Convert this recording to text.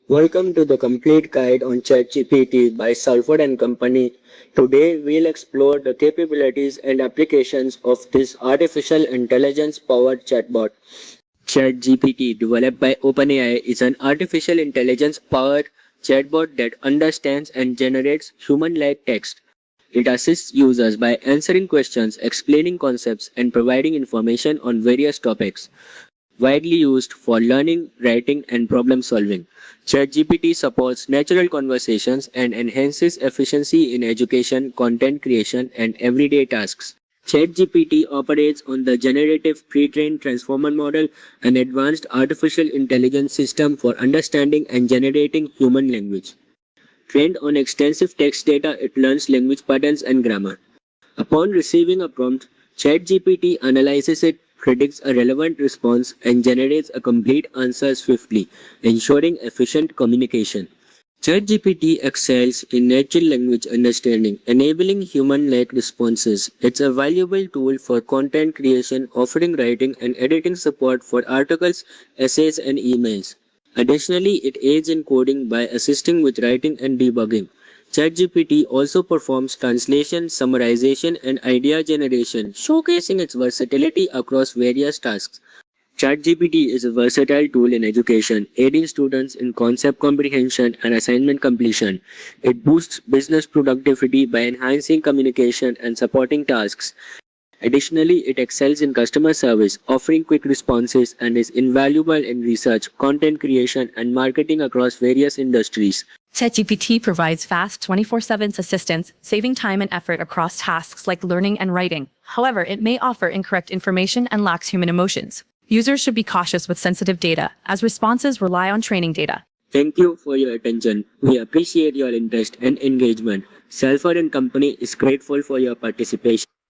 Welcome to the complete guide on ChatGPT by Salford and Company. Today we'll explore the capabilities and applications of this artificial intelligence powered chatbot. ChatGPT, developed by OpenAI, is an artificial intelligence powered chatbot that understands and generates human like text. It assists users by answering questions, explaining concepts, and providing information on various topics. Widely used for learning, writing, and problem solving. ChatGPT supports natural conversations and enhances efficiency in education, content creation, and everyday tasks. ChatGPT operates on the generative pre-trained transformer model, an advanced artificial intelligence system for understanding and generating human language. Trained on extensive text data, it learns language patterns and grammar. Upon receiving a prompt, ChatGPT analyzes it, predicts a relevant response, and generates a complete answer swiftly, ensuring efficient communication. ChatGPT excels in natural language understanding, enabling human-like responses. It's a valuable tool for content creation, offering writing and editing support for articles, essays, and emails. Additionally, it aids in coding by assisting with writing and debugging. ChatGPT also performs translation, summarization, and idea generation, showcasing its versatility across various tasks. ChatGPT is a versatile tool in education, aiding students in concept comprehension and assignment completion. It boosts business productivity by enhancing communication and supporting tasks. Additionally, it excels in customer service, offering quick responses and is invaluable in research, content creation, and marketing across various industries. ChatGPT provides fast 24/7 assistance, saving time and effort across tasks like learning and writing. However, it may offer incorrect information and lacks human emotions. Users should be cautious with sensitive data, as responses rely on training data. Thank you for your attention. We appreciate your interest and engagement. Salford and Company is grateful for your participation.